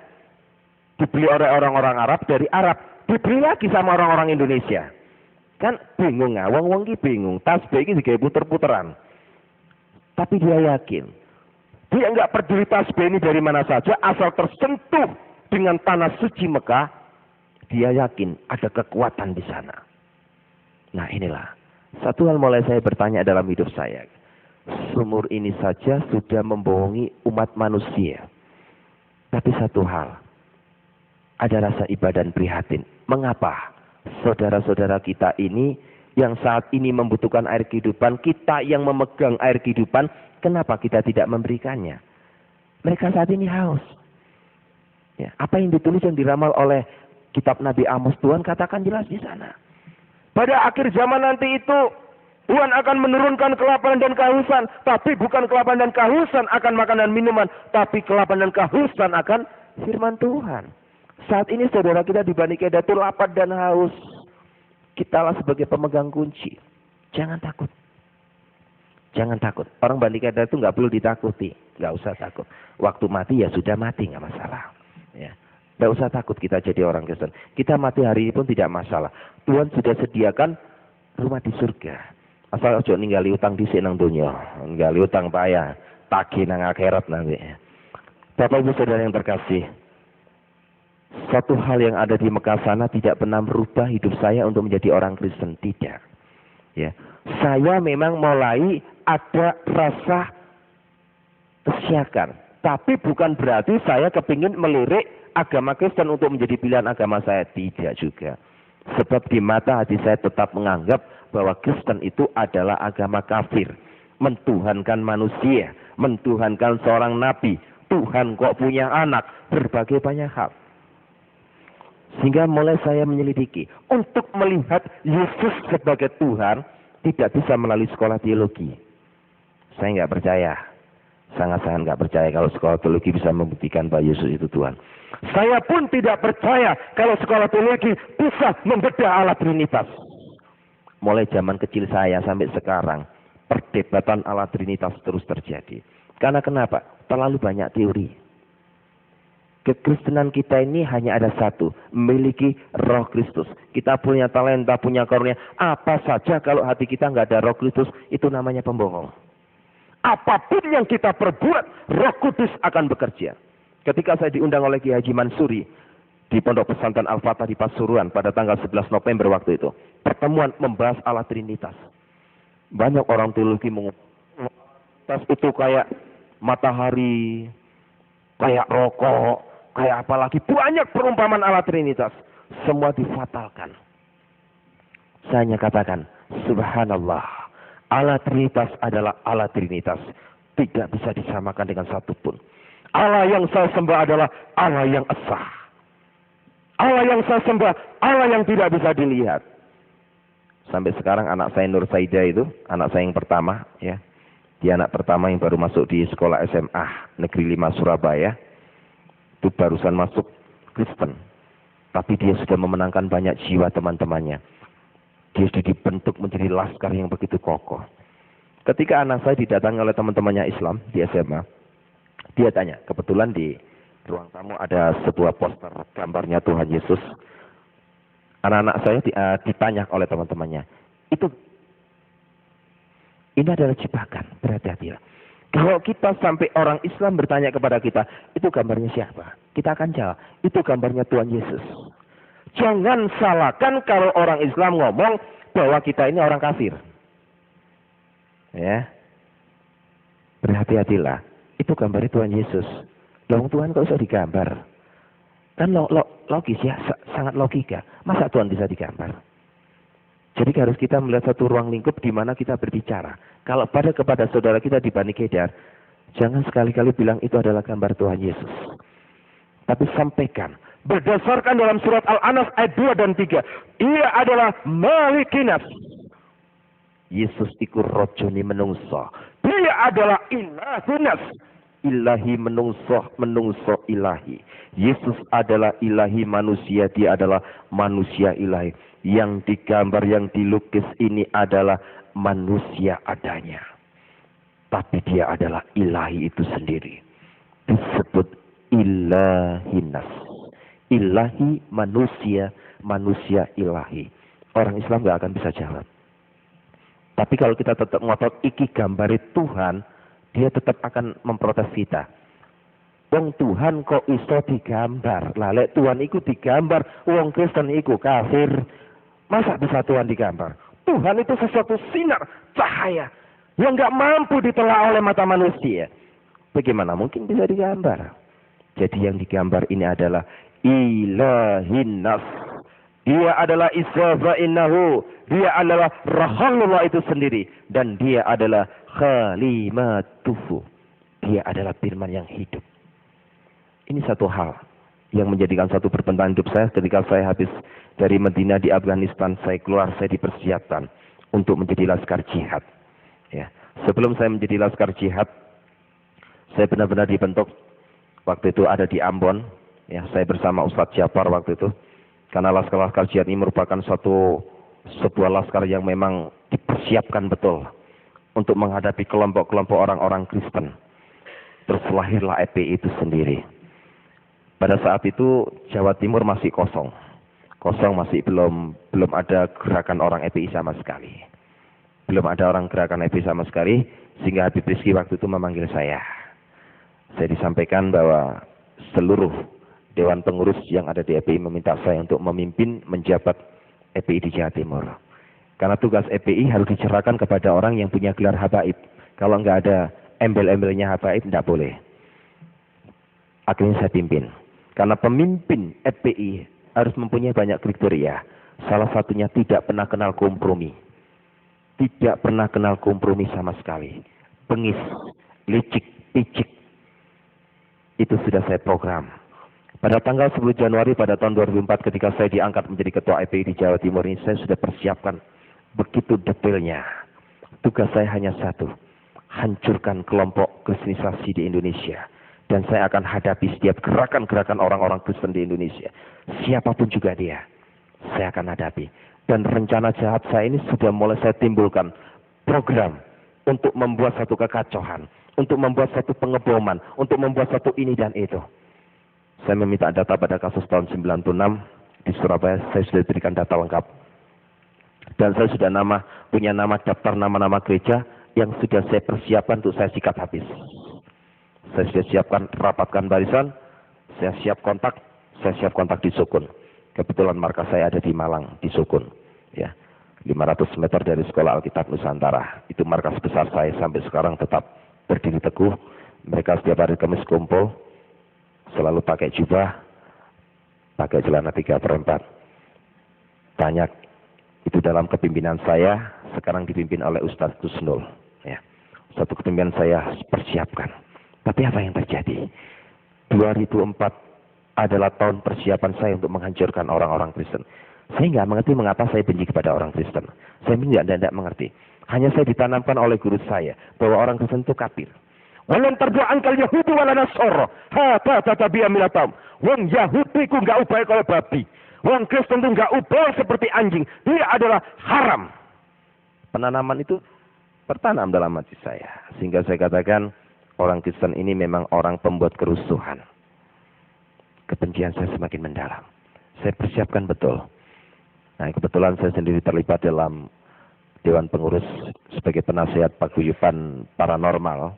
S2: dibeli oleh orang-orang Arab dari Arab, dibeli lagi sama orang-orang Indonesia. Kan bingung nggak? Wong ki bingung. Tasbih ini digawe puter-puteran. Tapi dia yakin, dia nggak peduli tasbih ini dari mana saja, asal tersentuh dengan tanah suci Mekah, dia yakin ada kekuatan di sana. Nah inilah, satu hal mulai saya bertanya dalam hidup saya. Sumur ini saja sudah membohongi umat manusia. Tapi satu hal, ada rasa ibadah dan prihatin. Mengapa saudara-saudara kita ini yang saat ini membutuhkan air kehidupan, kita yang memegang air kehidupan, kenapa kita tidak memberikannya? Mereka saat ini haus. Ya, apa yang ditulis yang diramal oleh kitab Nabi Amos, Tuhan katakan jelas di sana. Pada akhir zaman nanti itu, Tuhan akan menurunkan kelaparan dan kehausan. Tapi bukan kelaparan dan kehausan akan makanan minuman. Tapi kelaparan dan kehausan akan firman Tuhan. Saat ini saudara kita di Bani Kedah itu lapar dan haus. Kitalah sebagai pemegang kunci. Jangan takut. Jangan takut. Orang Bani Kedah itu nggak perlu ditakuti. Nggak usah takut. Waktu mati ya sudah mati, nggak masalah. Ya. Nggak usah takut kita jadi orang Kristen. Kita mati hari ini pun tidak masalah. Tuhan sudah sediakan rumah di surga. Asal ojo ninggali utang dhisik nang donya, ninggali utang payah, tagih nang akhirat nanti. Bapak Ibu Saudara yang terkasih, satu hal yang ada di Mekah sana tidak pernah merubah hidup saya untuk menjadi orang Kristen, tidak. Ya, saya memang mulai ada rasa kesiakan, tapi bukan berarti saya kepingin melirik agama Kristen untuk menjadi pilihan agama saya, tidak juga. Sebab di mata hati saya tetap menganggap bahwa Kristen itu adalah agama kafir. Mentuhankan manusia, mentuhankan seorang nabi. Tuhan kok punya anak, berbagai banyak hal. Sehingga mulai saya menyelidiki. Untuk melihat Yesus sebagai Tuhan, tidak bisa melalui sekolah teologi. Saya nggak percaya. Sangat-sangat nggak percaya kalau sekolah teologi bisa membuktikan bahwa Yesus itu Tuhan. Saya pun tidak percaya kalau sekolah teologi bisa membedah Allah Trinitas. Mulai zaman kecil saya sampai sekarang, perdebatan Allah Trinitas terus terjadi. Karena kenapa? Terlalu banyak teori. Kekristenan kita ini hanya ada satu, memiliki Roh Kristus. Kita punya talenta, punya karunia. Apa saja kalau hati kita nggak ada Roh Kristus, itu namanya pembohong. Apapun yang kita perbuat, Roh Kudus akan bekerja. Ketika saya diundang oleh Kiai Haji Mansuri di Pondok Pesantren Al-Fatah di Pasuruan pada tanggal 11 November waktu itu, pertemuan membahas alat Trinitas. Banyak orang teologi mengatakan itu kayak matahari, kayak rokok, kayak apalagi banyak perumpamaan alat Trinitas. Semua difatalkan. Saya hanya katakan, subhanallah, alat Trinitas adalah alat Trinitas. Tidak bisa disamakan dengan satupun. Allah yang saya sembah adalah Allah yang esa. Allah yang saya sembah, Allah yang tidak bisa dilihat. Sampai sekarang anak saya Nur Saida itu, anak saya yang pertama, ya, dia anak pertama yang baru masuk di sekolah SMA Negeri 5 Surabaya. Itu barusan masuk Kristen. Tapi dia sudah memenangkan banyak jiwa teman-temannya. Dia sudah dibentuk menjadi laskar yang begitu kokoh. Ketika anak saya didatangi oleh teman-temannya Islam di SMA, dia tanya, kebetulan di ruang tamu ada sebuah poster gambarnya Tuhan Yesus. Anak-anak saya ditanya oleh teman-temannya, ini adalah jebakan, berhati-hatilah. Kalau kita sampai orang Islam bertanya kepada kita, itu gambarnya siapa? Kita akan jawab, itu gambarnya Tuhan Yesus. Jangan salahkan kalau orang Islam ngomong bahwa kita ini orang kafir. Ya, berhati-hatilah. Itu gambarnya Tuhan Yesus. Loh, Tuhan kok bisa digambar? Kan logis ya, sangat logika. Masa Tuhan bisa digambar? Jadi harus kita melihat satu ruang lingkup di mana kita berbicara. Kalau kepada saudara kita di Bani Kedar, jangan sekali-kali bilang itu adalah gambar Tuhan Yesus. Tapi sampaikan, berdasarkan dalam surat Al-Anas ayat 2 dan 3, ia adalah Malikinas. Yesus iku rojoni menungso. Dia adalah ilahinas. Ilahi menungso ilahi. Yesus adalah ilahi manusia. Dia adalah manusia ilahi. Yang digambar, yang dilukis ini adalah manusia adanya. Tapi dia adalah ilahi itu sendiri. Disebut ilahinas. Ilahi manusia, manusia ilahi. Orang Islam gak akan bisa jawab. Tapi kalau kita tetap ngotot iki gambari Tuhan, dia tetap akan memprotes kita. Wong Tuhan kok iso digambar? Lah lek Tuhan iku digambar, wong Kristen iku kafir. Masa bisa Tuhan digambar? Tuhan itu sesuatu sinar, cahaya yang enggak mampu ditelaah oleh mata manusia. Bagaimana mungkin bisa digambar? Jadi yang digambar ini adalah ilahinas. Dia adalah Israfa innahu. Dia adalah Rasulullah itu sendiri. Dan dia adalah Khalimatuhu. Dia adalah firman yang hidup. Ini satu hal yang menjadikan satu perbendaharaan hidup saya ketika saya habis dari Medina di Afghanistan. Saya keluar, saya dipersiapkan untuk menjadi laskar jihad. Ya. Sebelum saya menjadi laskar jihad, saya benar-benar dibentuk. Waktu itu ada di Ambon. Ya, saya bersama Ustadz Jafar waktu itu. Karena laskar-laskar jihad ini merupakan sebuah laskar yang memang dipersiapkan betul untuk menghadapi kelompok-kelompok orang-orang Kristen. Terus lahirlah EPI itu sendiri. Pada saat itu Jawa Timur masih kosong. Kosong, masih belum ada gerakan orang EPI sama sekali. Belum ada orang gerakan EPI sama sekali, sehingga Habib Rizki waktu itu memanggil saya. Saya disampaikan bahwa seluruh Dewan Pengurus yang ada di EPI meminta saya untuk memimpin menjabat EPI di Jawa Timur. Karena tugas EPI harus diserahkan kepada orang yang punya gelar habaib. Kalau nggak ada embel-embelnya habaib, tidak boleh. Akhirnya saya pimpin. Karena pemimpin EPI harus mempunyai banyak kriteria. Salah satunya tidak pernah kenal kompromi. Tidak pernah kenal kompromi sama sekali. Bengis, licik, picik. Itu sudah saya program. Pada tanggal 10 Januari pada tahun 2004 ketika saya diangkat menjadi ketua EPI di Jawa Timur ini, saya sudah persiapkan begitu detailnya. Tugas saya hanya satu, hancurkan kelompok kristenisasi di Indonesia. Dan saya akan hadapi setiap gerakan-gerakan orang-orang Kristen di Indonesia. Siapapun juga dia, saya akan hadapi. Dan rencana jahat saya ini sudah mulai saya timbulkan program untuk membuat satu kekacauan, untuk membuat satu pengeboman, untuk membuat satu ini dan itu. Saya meminta data pada kasus tahun 96 di Surabaya, saya sudah berikan data lengkap. Dan saya sudah punya daftar nama-nama gereja yang sudah saya persiapkan untuk saya sikat habis. Saya sudah siapkan, rapatkan barisan, Saya siap kontak di Sukun. Kebetulan markas saya ada di Malang, di Sukun. Ya, 500 meter dari Sekolah Alkitab Nusantara. Itu markas besar saya sampai sekarang tetap berdiri teguh. Mereka setiap hari Kamis kumpul, selalu pakai jubah, pakai celana 3/4. Banyak itu dalam kepimpinan saya, sekarang dipimpin oleh Ustadz Kusnul. Ya. Satu kepimpinan saya persiapkan. Tapi apa yang terjadi? 2004 adalah tahun persiapan saya untuk menghancurkan orang-orang Kristen. Saya nggak mengerti mengapa saya benci kepada orang Kristen. Saya tidak mengerti. Hanya saya ditanamkan oleh guru saya bahwa orang Kristen itu kafir. Walan terdoan kal Yahudi wala Nasara. Hata tatabiya milatam. Wong Yahudi ku nggak ubah kalau babi. Wong Kristen itu nggak ubah seperti anjing. Dia adalah haram. Penanaman itu tertanam dalam hati saya. Sehingga saya katakan orang Kristen ini memang orang pembuat kerusuhan. Kebencian saya semakin mendalam. Saya persiapkan betul. Nah, kebetulan saya sendiri terlibat dalam Dewan Pengurus sebagai penasihat paguyuban paranormal.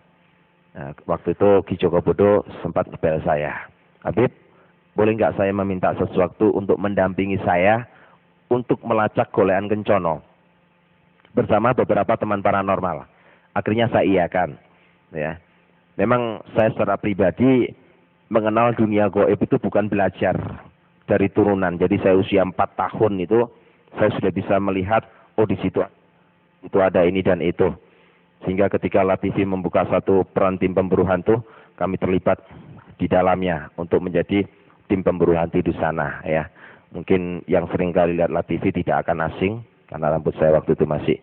S2: Nah, waktu itu Ki Joko Bodo sempat ngebel saya. Habib, boleh nggak saya meminta sesuatu untuk mendampingi saya untuk melacak golekan Kencono bersama beberapa teman paranormal. Akhirnya saya iakan. Ya, memang saya secara pribadi mengenal dunia goib itu bukan belajar dari turunan. Jadi saya usia 4 tahun itu saya sudah bisa melihat, oh di situ itu ada ini dan itu. Sehingga ketika LaTV membuka satu peran tim pemburu hantu, kami terlibat di dalamnya untuk menjadi tim pemburu hantu di sana. Ya, mungkin yang sering kali lihat LaTV tidak akan asing karena rambut saya waktu itu masih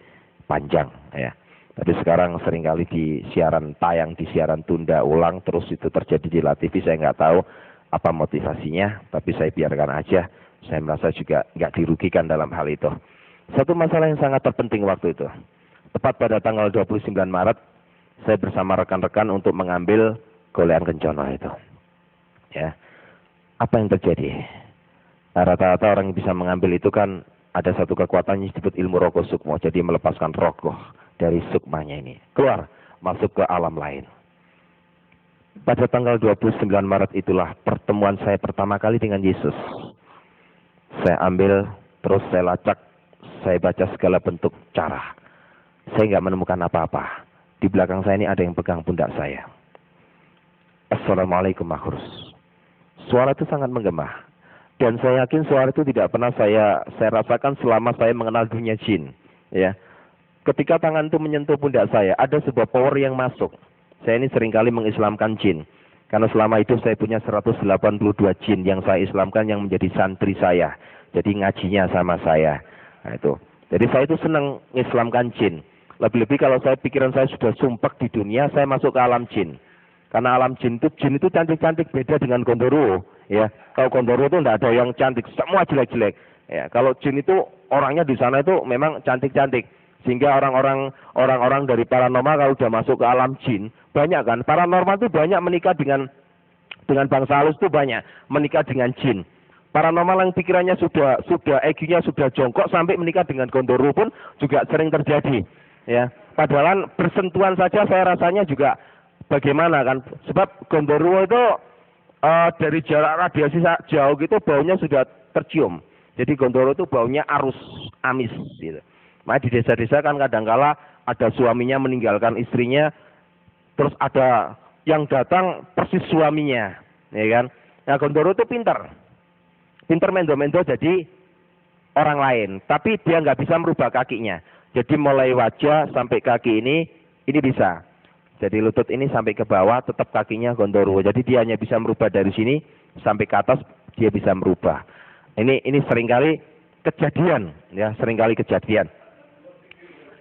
S2: panjang. Ya. Tapi sekarang seringkali di siaran tayang, di siaran tunda ulang, terus itu terjadi di LaTV. Saya nggak tahu apa motivasinya, tapi saya biarkan aja. Saya merasa juga nggak dirugikan dalam hal itu. Satu masalah yang sangat terpenting waktu itu. Tepat pada tanggal 29 Maret, saya bersama rekan-rekan untuk mengambil golekan Kencono itu. Ya, apa yang terjadi? Nah, rata-rata orang yang bisa mengambil itu kan ada satu kekuatan yang disebut ilmu rogo sukmo. Jadi melepaskan rogo dari sukmanya ini. Keluar, masuk ke alam lain. Pada tanggal 29 Maret itulah pertemuan saya pertama kali dengan Yesus. Saya ambil, terus saya lacak, saya baca segala bentuk cara. Saya nggak menemukan apa-apa. Di belakang saya ini ada yang pegang pundak saya. Assalamualaikum Mahrus. Suara itu sangat menggema. Dan saya yakin suara itu tidak pernah saya rasakan selama saya mengenal dunia jin. Ya. Ketika tangan itu menyentuh pundak saya, ada sebuah power yang masuk. Saya ini seringkali mengislamkan jin. Karena selama hidup saya punya 182 jin yang saya islamkan yang menjadi santri saya. Jadi ngajinya sama saya. Nah, itu. Jadi saya itu senang mengislamkan jin. Lebih-lebih kalau pikiran saya sudah sumpek di dunia, saya masuk ke alam jin. Karena alam jin itu cantik-cantik, beda dengan Gondoruo. Ya, kalau Gondoruo itu tidak ada yang cantik, semua jelek-jelek. Ya, kalau jin itu orangnya di sana itu memang cantik-cantik. Sehingga orang-orang dari paranormal kalau sudah masuk ke alam jin, banyak kan. Paranormal itu banyak menikah dengan bangsa halus itu banyak menikah dengan jin. Paranormal yang pikirannya sudah EQ-nya sudah jongkok sampai menikah dengan Gondoruo pun juga sering terjadi. Ya, padahal bersentuhan saja saya rasanya juga bagaimana kan. Sebab Gondoruo itu dari jarak radiasi jauh gitu baunya sudah tercium. Jadi Gondoruo itu baunya arus amis gitu. Makanya di desa-desa kan kadangkala ada suaminya meninggalkan istrinya, terus ada yang datang persis suaminya, ya kan? Nah, Gondoruo itu pintar mendo-mendo jadi orang lain, tapi dia nggak bisa merubah kakinya. Jadi mulai wajah sampai kaki ini bisa. Jadi lutut ini sampai ke bawah tetap kakinya Gondoruo. Jadi dia hanya bisa merubah dari sini sampai ke atas dia bisa merubah. Ini seringkali kejadian, ya seringkali kejadian.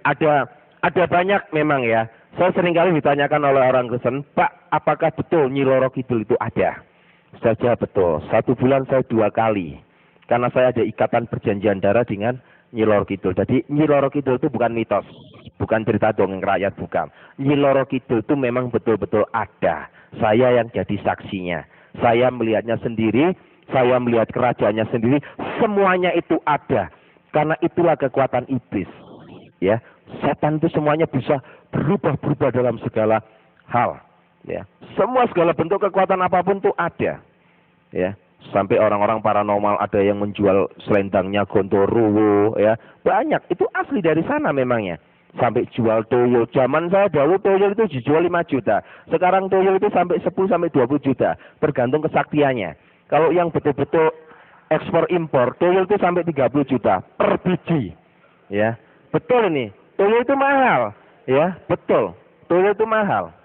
S2: Ada banyak memang ya. Saya seringkali ditanyakan oleh orang Kristen, Pak, apakah betul Nyi Roro Kidul itu ada? Saja betul. 1 bulan saya 2 kali. Karena saya ada ikatan perjanjian darah dengan Nyi Roro Kidul. Jadi Nyi Roro Kidul itu bukan mitos, bukan cerita dongeng rakyat, bukan. Nyi Roro Kidul itu memang betul-betul ada. Saya yang jadi saksinya. Saya melihatnya sendiri, saya melihat kerajaannya sendiri, semuanya itu ada. Karena itulah kekuatan iblis. Ya, setan itu semuanya bisa berubah-berubah dalam segala hal. Ya, segala bentuk kekuatan apapun itu ada. ya. Sampai orang-orang paranormal ada yang menjual selendangnya Gondoruo, ya. Banyak, itu asli dari sana memangnya. Sampai jual toyol. Zaman saya dahulu toyol itu dijual 5 juta. Sekarang toyol itu sampai 10 sampai 20 juta, tergantung kesaktiannya. Kalau yang betul-betul ekspor impor, toyol itu sampai 30 juta per biji. Ya. Betul ini. Toyol itu mahal, ya. Betul. Toyol itu mahal.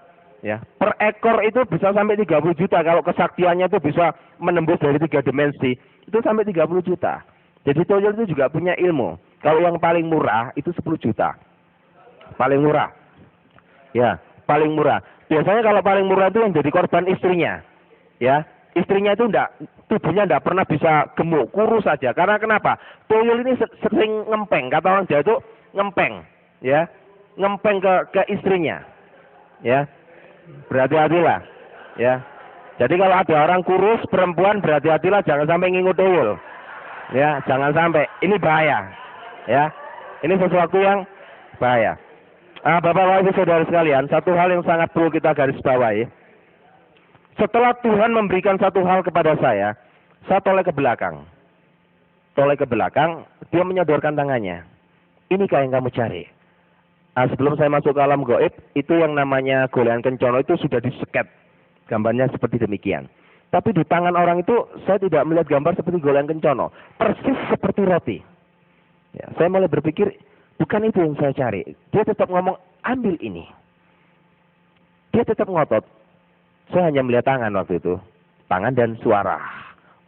S2: Ya, per ekor itu bisa sampai 30 juta kalau kesaktiannya itu bisa menembus dari 3 dimensi, itu sampai 30 juta. Jadi toyol itu juga punya ilmu. Kalau yang paling murah itu 10 juta. Paling murah. Ya, paling murah. Biasanya kalau paling murah itu yang jadi korban istrinya. Ya, istrinya itu tubuhnya enggak pernah bisa gemuk, kurus saja. Karena kenapa? Toyol ini sering ngempeng, kata orang Jawa itu ngempeng, ya. Ngempeng ke istrinya. Ya. Berhati-hatilah, ya. Jadi kalau ada orang kurus perempuan, berhati-hatilah, jangan sampai ngingut toyol, ya, jangan sampai. Ini bahaya, ya. Ini sesuatu yang bahaya. Bapak-bapak, ibu, saudara sekalian, satu hal yang sangat perlu kita garis bawahi. Setelah Tuhan memberikan satu hal kepada saya toleh ke belakang. Toleh ke belakang, dia menyodorkan tangannya. Inikah yang kamu cari? Sebelum saya masuk ke alam gaib, itu yang namanya golean kencono itu sudah diseket. Gambarnya seperti demikian. Tapi di tangan orang itu, saya tidak melihat gambar seperti golean kencono. Persis seperti roti. Ya, saya mulai berpikir, bukan itu yang saya cari. Dia tetap ngomong, ambil ini. Dia tetap ngotot. Saya hanya melihat tangan waktu itu. Tangan dan suara.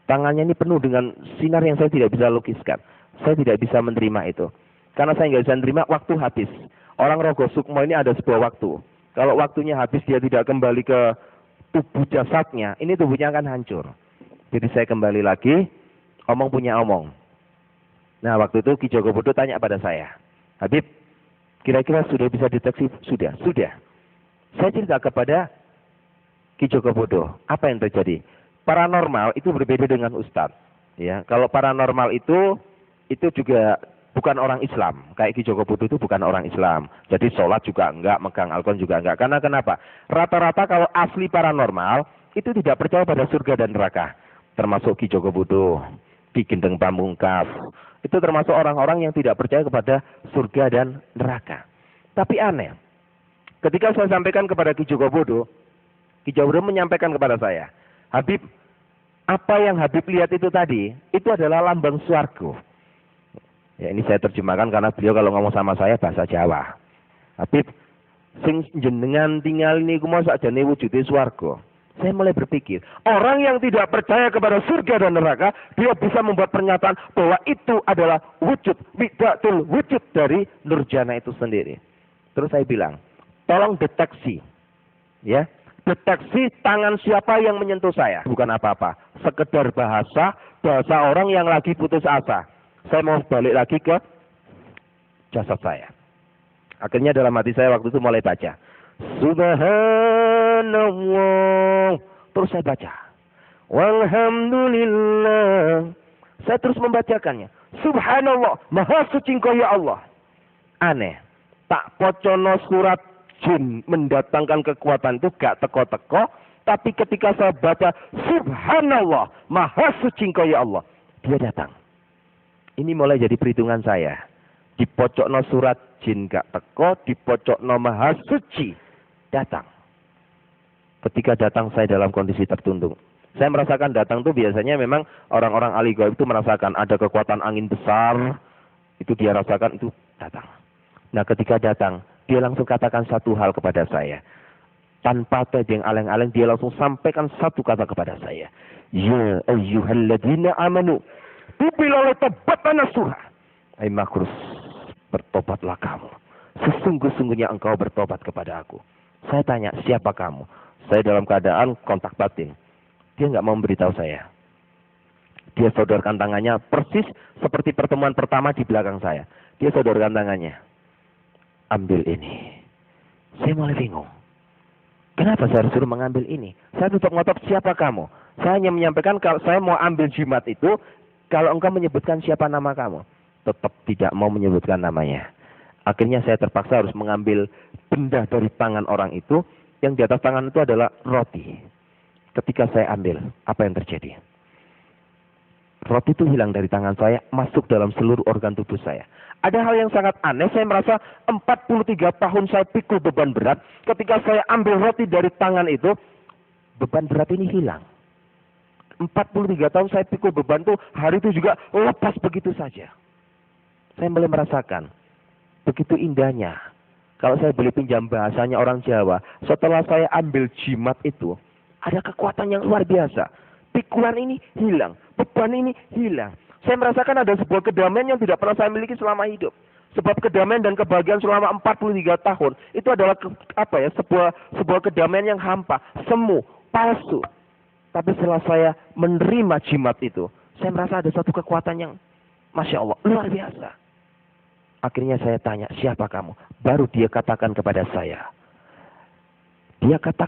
S2: Tangannya ini penuh dengan sinar yang saya tidak bisa lukiskan. Saya tidak bisa menerima itu. Karena saya nggak bisa menerima, waktu habis. Orang Rogo Sukmo ini ada sebuah waktu. Kalau waktunya habis, dia tidak kembali ke tubuh jasadnya, ini tubuhnya akan hancur. Jadi saya kembali lagi, omong punya omong. Nah, waktu itu Ki Jogobodo tanya pada saya, Habib, kira-kira sudah bisa deteksi? Sudah. Saya cerita kepada Ki Jogobodo, apa yang terjadi? Paranormal itu berbeda dengan Ustadz. Ya, kalau paranormal itu juga bukan orang Islam. Kayak Ki Jogobodo itu bukan orang Islam. Jadi sholat juga enggak, megang Al-Quran juga enggak. Karena kenapa? Rata-rata kalau asli paranormal, itu tidak percaya pada surga dan neraka. Termasuk Ki Jogobodo, Ki Gendeng Pamungkas. Itu termasuk orang-orang yang tidak percaya kepada surga dan neraka. Tapi aneh. Ketika saya sampaikan kepada Ki Jogobodo menyampaikan kepada saya, Habib, apa yang Habib lihat itu tadi, itu adalah lambang swarga. Ya, ini saya terjemahkan karena beliau kalau ngomong sama saya bahasa Jawa. Habib, sing jenengan tinggal niku mau sakjane wujude swarga. Saya mulai berpikir, orang yang tidak percaya kepada surga dan neraka, dia bisa membuat pernyataan bahwa itu adalah wujud, widatul wujud dari Nurjana itu sendiri. Terus saya bilang, tolong deteksi. Ya, deteksi tangan siapa yang menyentuh saya. Bukan apa-apa, sekedar bahasa orang yang lagi putus asa. Saya mau balik lagi ke jasad saya. Akhirnya dalam hati saya waktu itu mulai baca. Subhanallah. Terus saya baca. Walhamdulillah. Saya terus membacakannya. Subhanallah. Maha suci Engkau ya Allah. Aneh. Tak pocono surat jin mendatangkan kekuatan itu gak teko-teko. Tapi ketika saya baca Subhanallah. Maha suci Engkau ya Allah. Dia datang. Ini mulai jadi perhitungan saya. Di pojokno surat jin gak teko, di pojokno maha suci datang. Ketika datang saya dalam kondisi tertunduk. Saya merasakan datang tuh biasanya memang orang-orang ahli gaib itu merasakan ada kekuatan angin besar. Itu dia rasakan, itu datang. Nah, ketika datang, dia langsung katakan satu hal kepada saya. Tanpa tedeng aleng-aleng, dia langsung sampaikan satu kata kepada saya. Ya ayyuhalladzina amanu. Tubiloleh tobat nasuha. Hai makhluk, bertobatlah kamu. Sesungguh-sungguhnya engkau bertobat kepada aku. Saya tanya, siapa kamu? Saya dalam keadaan kontak batin. Dia nggak mau memberitahu saya. Dia sodorkan tangannya persis seperti pertemuan pertama di belakang saya. Dia sodorkan tangannya. Ambil ini. Saya mulai bingung. Kenapa saya harus suruh mengambil ini? Saya tetap ngotot, siapa kamu? Saya hanya menyampaikan kalau saya mau ambil jimat itu, kalau engkau menyebutkan siapa nama kamu. Tetap tidak mau menyebutkan namanya. Akhirnya saya terpaksa harus mengambil benda dari tangan orang itu. Yang di atas tangan itu adalah roti. Ketika saya ambil, apa yang terjadi? Roti itu hilang dari tangan saya, masuk dalam seluruh organ tubuh saya. Ada hal yang sangat aneh, saya merasa 43 tahun saya pikul beban berat. Ketika saya ambil roti dari tangan itu, beban berat ini hilang. 43 tahun saya pikul beban itu, hari itu juga lepas begitu saja. Saya mulai merasakan, begitu indahnya. Kalau saya boleh pinjam bahasanya orang Jawa, setelah saya ambil jimat itu, ada kekuatan yang luar biasa. Pikulan ini hilang, beban ini hilang. Saya merasakan ada sebuah kedamaian yang tidak pernah saya miliki selama hidup. Sebab kedamaian dan kebahagiaan selama 43 tahun itu adalah sebuah kedamaian yang hampa, semu, palsu. Tapi setelah saya menerima jimat itu, saya merasa ada satu kekuatan yang Masya Allah, luar biasa. Akhirnya saya tanya, siapa kamu? Baru dia katakan kepada saya. Dia katakan